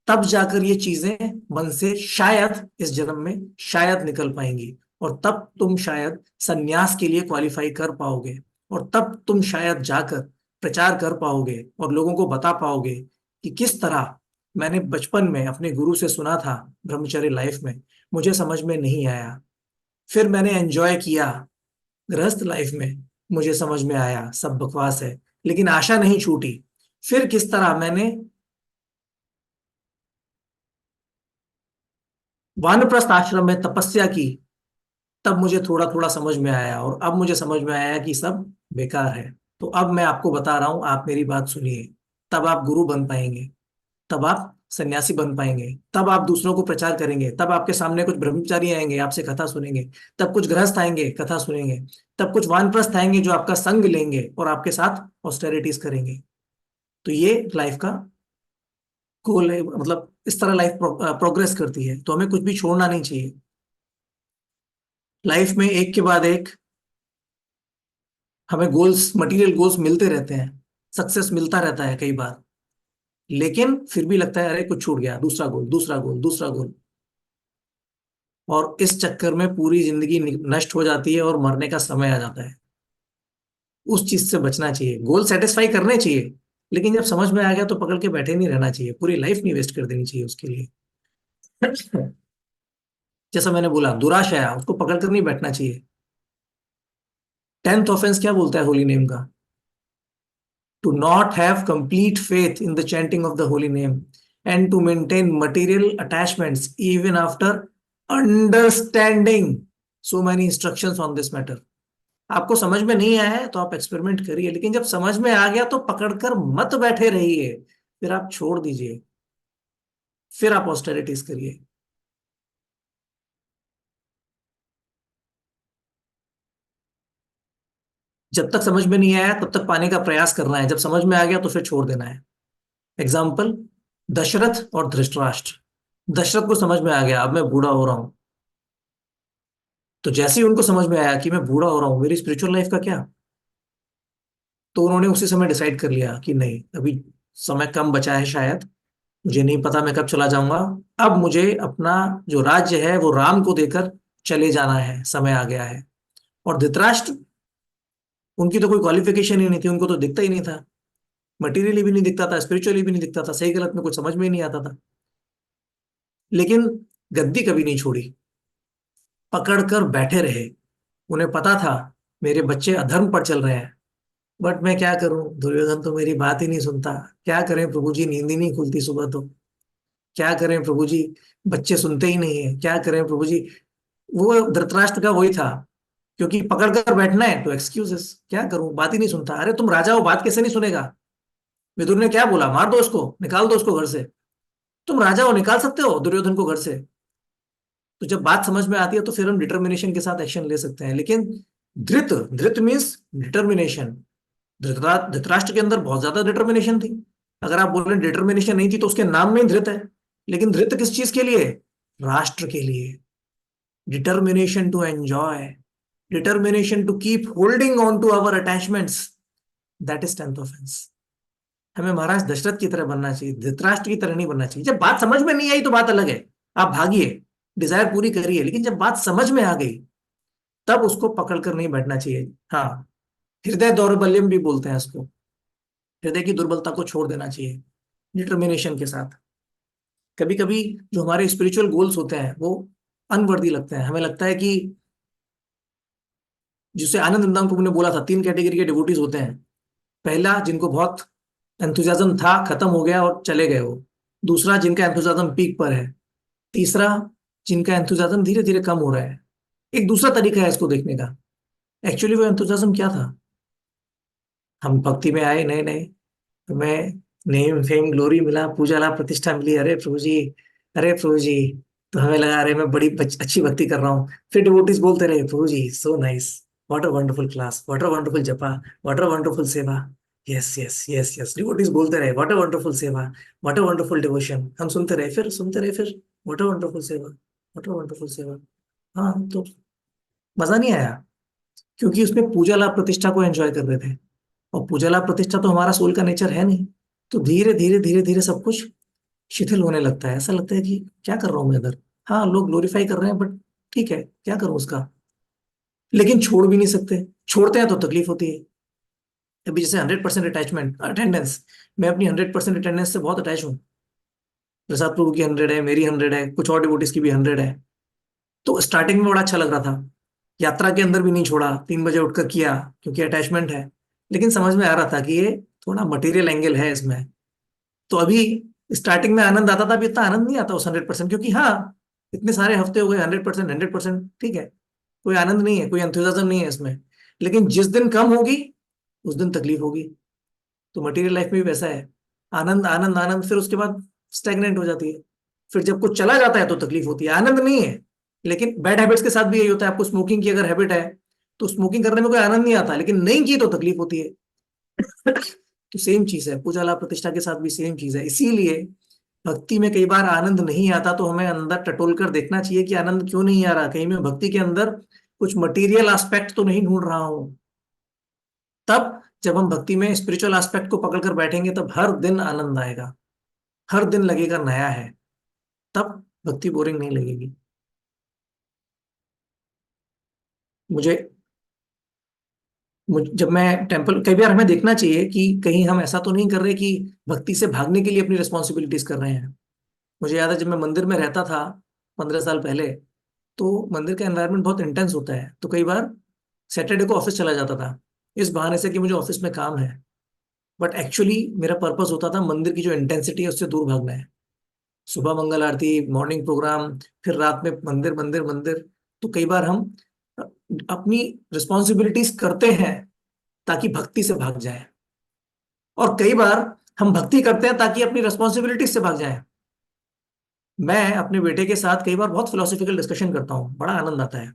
तब जाकर ये चीजें मन से शायद इस जन्म में शायद निकल पाएंगी, और तब तुम शायद सन्यास के लिए क्वालिफाई कर पाओगे, और तब तुम शायद जाकर प्रचार कर पाओगे और लोगों को बता पाओगे कि किस तरह मैंने बचपन में अपने गुरु से सुना था ब्रह्मचर्य लाइफ में, मुझे समझ में नहीं आया, फिर मैंने एंजॉय किया गृहस्थ लाइफ में, मुझे समझ में आया सब बकवास है, लेकिन आशा नहीं छूटी। फिर किस तरह मैंने वानप्रस्थ आश्रम में तपस्या की, तब मुझे थोड़ा थोड़ा समझ में आया, और अब मुझे समझ में आया कि सब बेकार है। तो अब मैं आपको बता रहा हूं, आप मेरी बात सुनिए, तब आप गुरु बन पाएंगे, तब आप सन्यासी बन पाएंगे, तब आप दूसरों को प्रचार करेंगे, तब आपके सामने कुछ ब्रह्मचारी आएंगे, आपसे कथा सुनेंगे, तब कुछ गृहस्थ आएंगे, कथा सुनेंगे, तब कुछ वानप्रस्थ आएंगे जो आपका संग लेंगे और आपके साथ ऑस्टेरिटीज करेंगे। तो ये लाइफ का गोल है, मतलब इस तरह लाइफ प्रोग्रेस करती है, तो हमें कुछ भी छोड़ना नहीं चाहिए। लाइफ में एक के बाद एक हमें गोल्स, मटेरियल गोल्स मिलते रहते हैं, सक्सेस मिलता रहता है कई बार, लेकिन फिर भी लगता है अरे कुछ छूट गया, दूसरा गोल, दूसरा गोल, दूसरा गोल, और इस चक्कर में पूरी जिंदगी नष्ट हो जाती है और मरने का समय आ जाता है। उस चीज से बचना चाहिए, गोल सेटिस्फाई करने चाहिए, लेकिन जब समझ में आ गया तो पकड़ के बैठे नहीं रहना चाहिए, पूरी लाइफ नहीं वेस्ट कर देनी चाहिए उसके लिए। जैसा मैंने बोला, दुराशया, उसको पकड़ कर नहीं बैठना चाहिए। 10th ऑफेंस क्या बोलता है होली नेम का? To not have complete faith in the chanting of the holy name and to maintain material attachments even after understanding so many instructions on this matter. आपको समझ में नहीं आया है तो आप एक्सपेरिमेंट करिए, लेकिन जब समझ में आ गया तो पकड़कर मत बैठे रहिए, फिर आप छोड़ दीजिए, फिर आप ऑस्टेरिटीज करिए। जब तक समझ में नहीं आया तब तक पाने का प्रयास करना है, जब समझ में आ गया तो फिर छोड़ देना है। एग्जाम्पल, दशरथ और धृतराष्ट्र। दशरथ को समझ में आ गया अब मैं बूढ़ा हो रहा हूं, तो जैसे ही उनको समझ में आया कि मैं बूढ़ा हो रहा हूं, मेरी स्पिरिचुअल लाइफ का क्या, तो उन्होंने उसी समय डिसाइड कर लिया कि नहीं, अभी समय कम बचा है शायद, मुझे नहीं पता मैं कब चला जाऊंगा, अब मुझे अपना जो राज्य है वो राम को देकर चले जाना है, समय आ गया है। और धृतराष्ट्र, उनकी तो कोई क्वालिफिकेशन ही नहीं थी, उनको तो दिखता ही नहीं था, मटेरियली भी नहीं दिखता था, स्पिरिचुअली भी नहीं दिखता था, सही गलत में कुछ समझ में ही नहीं आता था, लेकिन गद्दी कभी नहीं छोड़ी, पकड़कर बैठे रहे। उन्हें पता था मेरे बच्चे अधर्म पर चल रहे हैं, बट मैं क्या करूं, दुर्योधन तो मेरी बात ही नहीं सुनता, क्या करें प्रभु जी, नींद ही नहीं खुलती सुबह तो, क्या करें प्रभु जी, बच्चे सुनते ही नहीं है, क्या करें प्रभु जी। वो धृतराष्ट्र का वही था, क्योंकि पकड़ कर बैठना है तो एक्सक्यूजेस, क्या करूं, बात ही नहीं सुनता, अरे तुम राजा हो, बात कैसे नहीं सुनेगा? विदुर ने क्या बोला, मार दो इसको, निकाल दो उसको घर से। तुम राजा हो, निकाल सकते हो दुर्योधन को घर से? तो जब बात समझ में आती है तो फिर हम डिटर्मिनेशन के साथ एक्शन ले सकते हैं, लेकिन धृत, धृत मीन्स डिटर्मिनेशन, धृतराष्ट्र के अंदर बहुत ज्यादा डिटर्मिनेशन थी। अगर आप बोल रहे हैं डिटर्मिनेशन नहीं थी तो उसके नाम में ही धृत है, लेकिन धृत किस चीज के लिए? राष्ट्र के लिए। Determination to enjoy, determination to keep holding on to our attachments, that is tenth offence. हमें महाराज दशरथ की तरह बनना चाहिए, धृतराष्ट्र की तरह नहीं बनना चाहिए। जब बात समझ में नहीं आई तो बात अलग है, आप भागिए, डिजायर पूरी करिए, लेकिन जब बात समझ में आ गई तब उसको पकड़ कर नहीं बैठना चाहिए। हाँ, हृदय दौर्बल्यम भी बोलते हैं उसको, हृदय की दुर्बलता को छोड़ देना चाहिए डिटर्मिनेशन के साथ। कभी कभी जो हमारे स्पिरिचुअल गोल्स होते हैं वो अनवर्दी लगते हैं, हमें लगता है कि, जिसे आनंद इंदान को मैंने बोला था, तीन कैटेगरी के डिवोटीज होते हैं। पहला, जिनको बहुत एंथुजियाज्म था, खत्म हो गया और चले गए वो। दूसरा, जिनका एंथुजियाज्म पीक पर है। तीसरा, जिनका एंथुजियाज्म धीरे धीरे कम हो रहा है। एक दूसरा तरीका है इसको देखने का। एक्चुअली वो एंथुजियाज्म क्या था? हम भक्ति में आए नए नए, हमें नेम फेम ग्लोरी मिला, पूजा लाभ प्रतिष्ठा मिली, अरे प्रभु जी, अरे प्रभु जी। तो हमें लगा अरे मैं बड़ी अच्छी भक्ति कर रहा हूँ। फिर डिवोटीज बोलते रहे, Prabhu ji so nice, what a wonderful class, what a wonderful japa, what a wonderful seva. Yes yes yes yes, devotees बोलते रहे, what a wonderful seva, what a wonderful devotion. हम सुनते रहे फिर, what a wonderful seva, what a wonderful seva. हाँ, तो मजा नहीं आया, क्योंकि उसमें पूजा लाभ प्रतिष्ठा को एंजॉय कर रहे थे, और पूजा लाभ प्रतिष्ठा तो हमारा सोल का नेचर है नहीं। तो धीरे धीरे सब कुछ शिथिल होने लगता है, ऐसा लगता है कि क्या कर रहा हूं मैं इधर। हाँ, लोग ग्लोरीफाई कर रहे हैं, बट ठीक है, क्या करूं उसका। लेकिन छोड़ भी नहीं सकते, छोड़ते हैं तो तकलीफ होती है। अभी जैसे 100% अटैचमेंट अटेंडेंस, मैं अपनी 100% अटेंडेंस से बहुत अटैच हूँ। प्रसाद प्रभु की 100 है, मेरी 100 है, कुछ और डिवोटीज की भी 100 है। तो स्टार्टिंग में बड़ा अच्छा लग रहा था, यात्रा के अंदर भी नहीं छोड़ा, 3 बजे उठकर किया, क्योंकि अटैचमेंट है। लेकिन समझ में आ रहा था कि ये थोड़ा मटेरियल एंगल है इसमें। तो अभी स्टार्टिंग में आनंद आता था, अभी इतना आनंद नहीं आता उस 100%, क्योंकि हाँ, इतने सारे हफ्ते हो गए, 100%, 100% ठीक है, कोई आनंद नहीं है, कोई एंथुसियाज्म नहीं है इसमें। लेकिन जिस दिन कम होगी उस दिन तकलीफ होगी। तो मटेरियल लाइफ में भी वैसा है, आनंद आनंद आनंद, फिर उसके बाद स्टेगनेंट हो जाती है। फिर जब कुछ चला जाता है तो तकलीफ होती है, आनंद नहीं है। लेकिन बैड हैबिट्स के साथ भी यही होता है, आपको स्मोकिंग की अगर हैबिट है तो स्मोकिंग करने में कोई आनंद नहीं आता, लेकिन नहीं की तो तकलीफ होती है। तो सेम चीज है, पूजा लाभ प्रतिष्ठा के साथ भी सेम चीज है। इसीलिए भक्ति में कई बार आनंद नहीं आता तो हमें अंदर टटोल कर देखना चाहिए कि आनंद क्यों नहीं आ रहा, कहीं मैं भक्ति के अंदर कुछ मटेरियल एस्पेक्ट तो नहीं ढूंढ रहा हूं। तब जब हम भक्ति में स्पिरिचुअल एस्पेक्ट को पकड़ कर बैठेंगे तब हर दिन आनंद आएगा, हर दिन लगेगा नया है, तब भक्ति बोरिंग नहीं लगेगी। मुझे जब मैं टेम्पल, कई बार हमें देखना चाहिए कि कहीं हम ऐसा तो नहीं कर रहे कि भक्ति से भागने के लिए अपनी रिस्पॉन्सिबिलिटीज कर रहे हैं। मुझे याद है जब मैं मंदिर में रहता था 15 साल पहले, तो मंदिर का एनवायरनमेंट बहुत इंटेंस होता है, तो कई बार सैटरडे को ऑफिस चला जाता था इस बहाने से कि मुझे ऑफिस में काम है। बट एक्चुअली मेरा पर्पस होता था मंदिर की जो इंटेंसिटी है उससे दूर भागना है। सुबह मंगल आरती, मॉर्निंग प्रोग्राम, फिर रात में मंदिर मंदिर मंदिर। तो कई बार हम अपनी रिस्पॉन्सिबिलिटीज करते हैं ताकि भक्ति से भाग जाए, और कई बार हम भक्ति करते हैं ताकि अपनी रिस्पॉन्सिबिलिटीज से भाग जाए। मैं अपने बेटे के साथ कई बार बहुत फिलोसॉफिकल डिस्कशन करता हूँ, बड़ा आनंद आता है।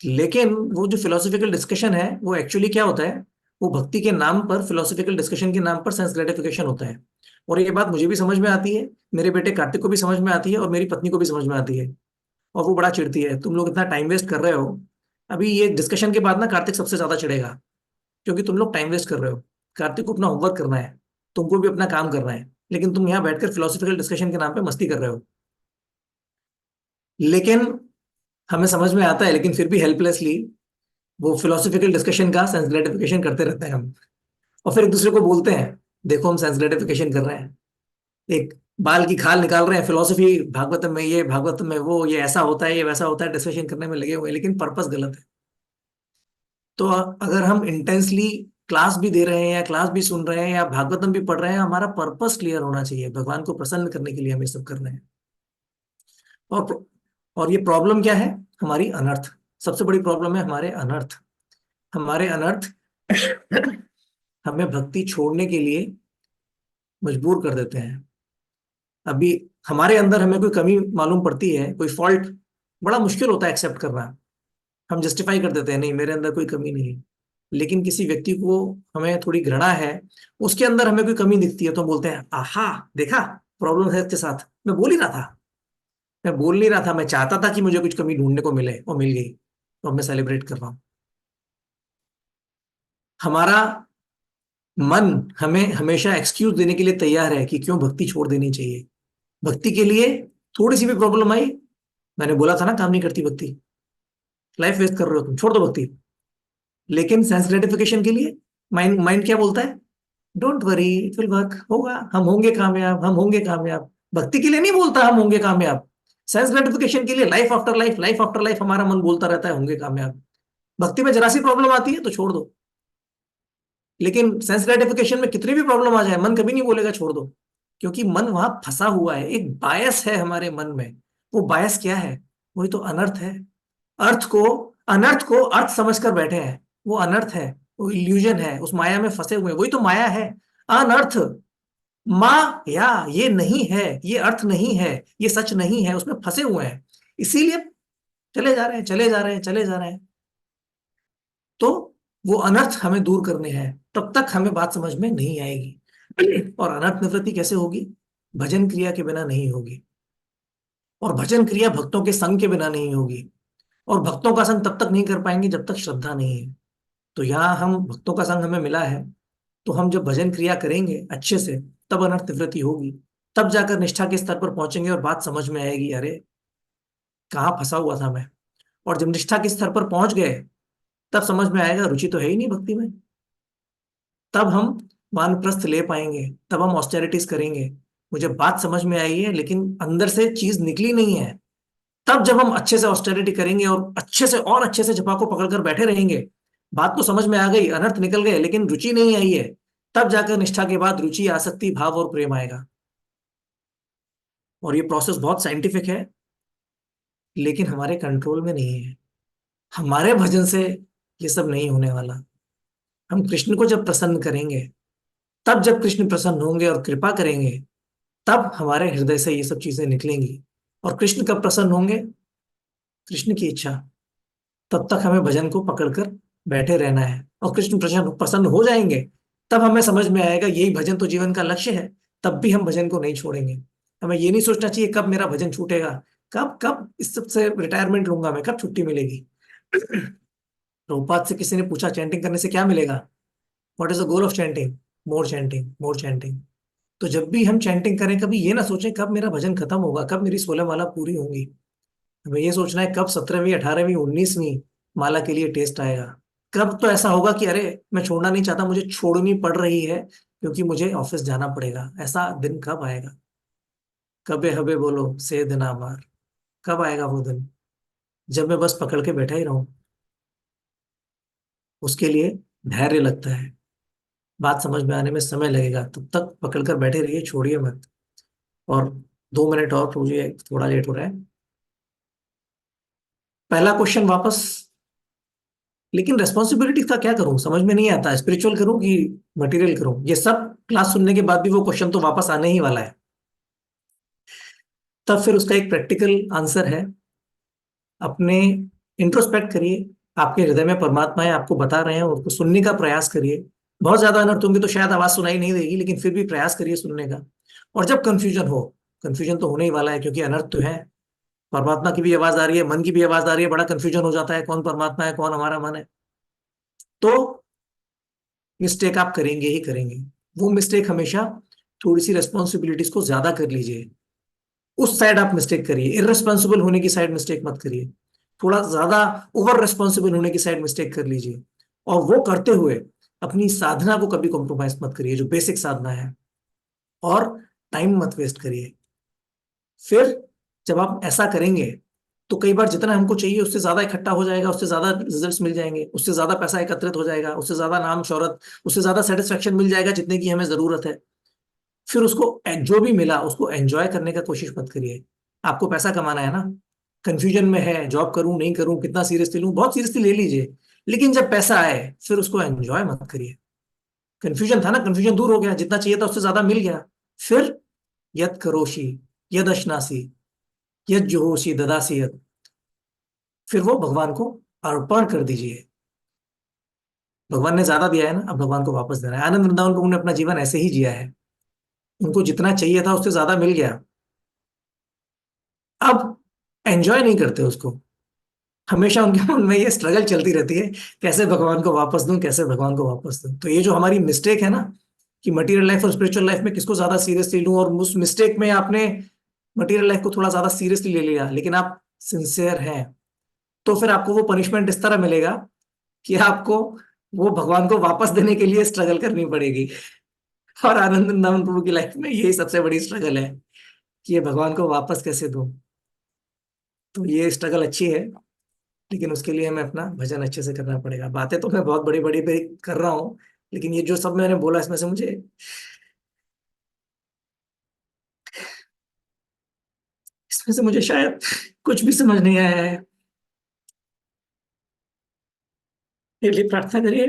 लेकिन वो जो फिलोसॉफिकल डिस्कशन है वो एक्चुअली क्या होता है, वो भक्ति के नाम पर, फिलोसॉफिकल डिस्कशन के नाम पर सेंस ग्रेटिफिकेशन होता है। और ये बात मुझे भी समझ में आती है, मेरे बेटे कार्तिक को भी समझ में आती है, और मेरी पत्नी को भी समझ में आती है। और वो बड़ा चिढ़ती है, तुम लोग इतना टाइम वेस्ट कर रहे हो। अभी ये डिस्कशन के बाद ना कार्तिक सबसे ज्यादा चिढ़ेगा, क्योंकि तुम लोग टाइम वेस्ट कर रहे हो। कार्तिक को अपना होमवर्क करना है, तुमको भी अपना काम करना है, लेकिन तुम यहाँ बैठकर फिलोसॉफिकल डिस्कशन के नाम पे मस्ती कर रहे हो। लेकिन हमें समझ में आता है, लेकिन फिर भी हेल्पलेसली वो फिलोसॉफिकल डिस्कशन का सेंस ग्रेटिफिकेशन करते रहते हैं हम। और फिर एक दूसरे को बोलते हैं, देखो हम सेंस ग्रेटिफिकेशन कर रहे हैं, एक बाल की खाल निकाल रहे हैं, फिलोसफी भागवतम में ये, भागवतम में वो, ये ऐसा होता है, ये वैसा होता है, डिस्कशन करने में लगे हुए हैं, लेकिन पर्पस गलत है। तो अगर हम इंटेंसली क्लास भी दे रहे हैं या क्लास भी सुन रहे हैं या भागवतम भी पढ़ रहे हैं, हमारा पर्पस क्लियर होना चाहिए, भगवान को प्रसन्न करने के लिए हम ये सब कर रहे हैं। और और ये प्रॉब्लम क्या है? हमारी अनर्थ, सबसे बड़ी प्रॉब्लम है हमारे अनर्थ। हमारे अनर्थ हमें भक्ति छोड़ने के लिए मजबूर कर देते हैं। अभी हमारे अंदर हमें कोई कमी मालूम पड़ती है, कोई फॉल्ट, बड़ा मुश्किल होता है एक्सेप्ट करना। हम जस्टिफाई कर देते हैं, नहीं मेरे अंदर कोई कमी नहीं है। लेकिन किसी व्यक्ति को हमें थोड़ी घृणा है, उसके अंदर हमें कोई कमी दिखती है तो हम बोलते हैं, आहा देखा, प्रॉब्लम है इसके साथ, मैं बोल ही रहा था, मैं बोल नहीं रहा था, मैं चाहता था कि मुझे कुछ कमी ढूंढने को मिले और मिल गई, तो अब मैं सेलिब्रेट कर रहा हूँ। हमारा मन हमें हमेशा एक्सक्यूज देने के लिए तैयार है कि क्यों भक्ति छोड़ देनी चाहिए। भक्ति के लिए थोड़ी सी भी प्रॉब्लम आई, मैंने बोला था ना काम नहीं करती भक्ति, लाइफ वेस्ट कर रहे हो तुम, छोड़ दो भक्ति। लेकिन सेंस ग्रेटिफिकेशन के लिए माइंड माइंड क्या बोलता है? Don't worry, it will work, होगा, हम होंगे कामयाब, हम होंगे कामयाब। भक्ति के लिए नहीं बोलता हम होंगे कामयाब, सेंस ग्रेटिफिकेशन के लिए लाइफ आफ्टर लाइफ हमारा मन बोलता रहता है होंगे कामयाब। भक्ति में जरा सी प्रॉब्लम आती है तो छोड़ दो, लेकिन सेंस ग्रेटिफिकेशन में कितनी भी प्रॉब्लम आ जाए मन कभी नहीं बोलेगा छोड़ दो, क्योंकि मन वहां फंसा हुआ है, एक बायस है हमारे मन में। वो बायस क्या है? वही तो अनर्थ है। अर्थ को अनर्थ को अर्थ समझकर बैठे हैं, वो अनर्थ है, वो इल्यूजन है, उस माया में फंसे हुए हैं, वही तो माया है। अनर्थ, माया, ये नहीं है, ये अर्थ नहीं है, ये सच नहीं है, उसमें फंसे हुए हैं, इसीलिए चले जा रहे हैं, चले जा रहे हैं, चले जा रहे हैं। तो वो अनर्थ हमें दूर करने हैं, तब तक हमें बात समझ में नहीं आएगी। और अनर्थ निवृत्ति कैसे होगी? भजन क्रिया के बिना नहीं होगी, और भजन क्रिया भक्तों के संग के बिना नहीं होगी, और भक्तों का संग तब तक नहीं कर पाएंगे जब तक श्रद्धा नहीं है। तो यहाँ हम भक्तों का संग हमें मिला है, तो हम जब भजन क्रिया करेंगे अच्छे से, तब अनर्थ निवृत्ति होगी, तब जाकर निष्ठा के स्तर पर पहुंचेंगे और बात समझ में आएगी, अरे कहाँ फंसा हुआ था मैं। और जब निष्ठा के स्तर पर पहुंच गए, तब समझ में आएगा रुचि तो है ही नहीं भक्ति में। तब हम वानप्रस्थ ले पाएंगे, तब हम ऑस्टेरिटीज करेंगे। मुझे बात समझ में आई है लेकिन अंदर से चीज निकली नहीं है। तब जब हम अच्छे से ऑस्टेरिटी करेंगे और अच्छे से और अच्छे से जपा को पकड़कर बैठे रहेंगे, बात तो समझ में आ गई, अनर्थ निकल गए, लेकिन रुचि नहीं आई है, तब जाकर निष्ठा के बाद रुचि, आसक्ति, भाव और प्रेम आएगा। और ये प्रोसेस बहुत साइंटिफिक है, लेकिन हमारे कंट्रोल में नहीं है। हमारे भजन से ये सब नहीं होने वाला। हम कृष्ण को जब प्रसन्न करेंगे, तब जब कृष्ण प्रसन्न होंगे और कृपा करेंगे, तब हमारे हृदय से ये सब चीजें निकलेंगी। और कृष्ण कब प्रसन्न होंगे? कृष्ण की इच्छा। तब तक हमें भजन को पकड़कर बैठे रहना है, और कृष्ण प्रसन्न प्रसन्न हो जाएंगे, तब हमें समझ में आएगा यही भजन तो जीवन का लक्ष्य है। तब भी हम भजन को नहीं छोड़ेंगे। हमें ये नहीं सोचना चाहिए कब मेरा भजन छूटेगा, कब कब इस सब से रिटायरमेंट लूंगा मैं, कब छुट्टी मिलेगी। प्रभुपाद से किसी ने पूछा चैंटिंग करने से क्या मिलेगा, what is the goal of chanting? More chanting, more chanting. तो जब भी हम चैंटिंग करें, कभी ये ना सोचें कब मेरा भजन खत्म होगा, कब मेरी 16 माला पूरी होंगी। हमें ये सोचना है कब 17वीं, 18वीं, 19वीं माला के लिए टेस्ट आएगा। कब तो ऐसा होगा कि अरे मैं छोड़ना नहीं चाहता, मुझे छोड़नी पड़ रही है क्योंकि मुझे ऑफिस जाना पड़ेगा। ऐसा दिन कब आएगा? कबे हबे बोलो से दिन आमार। कब आएगा वो दिन जब मैं बस पकड़ के बैठा ही रहूं? उसके लिए धैर्य लगता है, बात समझ में आने में समय लगेगा, तब तक पकड़कर बैठे रहिए, छोड़िए मत। और 2 मिनट और, मुझे थोड़ा लेट हो रहा है। पहला क्वेश्चन वापस, लेकिन रेस्पॉन्सिबिलिटी का क्या करूं समझ में नहीं आता, स्पिरिचुअल करूं कि मटेरियल करूं? ये सब क्लास सुनने के बाद भी वो क्वेश्चन तो वापस आने ही वाला है। तब फिर उसका एक प्रैक्टिकल आंसर है, अपने इंट्रोस्पेक्ट करिए। आपके हृदय में परमात्मा है, आपको बता रहे हैं, उसको सुनने का प्रयास करिए। बहुत ज्यादा अनर्थ होंगे तो शायद आवाज सुनाई नहीं देगी, लेकिन फिर भी प्रयास करिए सुनने का। और जब कंफ्यूजन हो, कंफ्यूजन तो होने ही वाला है क्योंकि अनर्थ तो है, परमात्मा की भी आवाज आ रही है, मन की भी आवाज आ रही है, बड़ा कंफ्यूजन हो जाता है कौन परमात्मा है कौन हमारा मन है। तो मिस्टेक आप करेंगे ही करेंगे। वो मिस्टेक हमेशा थोड़ी सी रेस्पॉन्सिबिलिटीज को ज्यादा कर लीजिए, उस साइड आप मिस्टेक करिए, इररिस्पॉन्सिबल होने की साइड मिस्टेक मत करिए। थोड़ा ज्यादा ओवर रेस्पॉन्सिबल होने की साइड मिस्टेक कर लीजिए। और वो करते हुए अपनी साधना को कभी कॉम्प्रोमाइज मत करिए, जो बेसिक साधना है। और टाइम मत वेस्ट करिए। फिर जब आप ऐसा करेंगे, तो कई बार जितना हमको चाहिए उससे ज्यादा इकट्ठा हो जाएगा, उससे ज्यादा रिजल्ट्स मिल जाएंगे, उससे ज्यादा पैसा एकत्रित हो जाएगा, उससे ज्यादा नाम शोहरत, उससे ज्यादा सेटिस्फेक्शन मिल जाएगा जितने की हमें जरूरत है। फिर उसको जो भी मिला उसको एंजॉय करने का कोशिश मत करिए। आपको पैसा कमाना है ना, कंफ्यूजन में है जॉब करूं नहीं करूं, कितना सीरियसली लूं, बहुत सीरियसली ले लीजिए, लेकिन जब पैसा आए फिर उसको एंजॉय मत करिए। कंफ्यूजन था ना, कंफ्यूजन दूर हो गया, जितना चाहिए था उससे ज्यादा मिल गया। फिर यद करोशी, यद अश्नासी, यद जुहोशी ददासी यद, फिर वो भगवान को अर्पण कर दीजिए। भगवान ने ज्यादा दिया है ना, अब भगवान को वापस देना है। आनंद वृंदावन प्रभु ने अपना जीवन ऐसे ही जिया है। उनको जितना चाहिए था उससे ज्यादा मिल गया, अब एंजॉय नहीं करते उसको। हमेशा उनके मन में ये स्ट्रगल चलती रहती है, कैसे भगवान को वापस दूं, कैसे भगवान को वापस दूं। तो ये जो हमारी मिस्टेक है ना, कि मटेरियल लाइफ और स्पिरिचुअल लाइफ में किसको ज्यादा सीरियसली लूं, और उस मिस्टेक में आपने मटेरियल लाइफ को थोड़ा ज्यादा सीरियसली ले लिया, लेकिन आप सिंसियर हैं, तो फिर आपको वो पनिशमेंट इस तरह मिलेगा कि आपको वो भगवान को वापस देने के लिए स्ट्रगल करनी पड़ेगी। और आनंद वृंदावन प्रभु की लाइफ में यही सबसे बड़ी स्ट्रगल है, कि ये भगवान को वापस कैसे दूं। तो ये स्ट्रगल अच्छी है, लेकिन उसके लिए हमें अपना भजन अच्छे से करना पड़ेगा। बातें तो मैं बहुत बड़ी बड़ी पे कर रहा हूँ, लेकिन ये जो सब मैंने बोला इसमें से मुझे, शायद कुछ भी समझ नहीं आया है। मेरे लिए प्रार्थना करिए।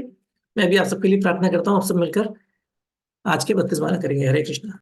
मैं भी आप सबके लिए प्रार्थना करता हूँ, आप सब मिलकर आज के 32 माला करेंगे। हरे कृष्णा।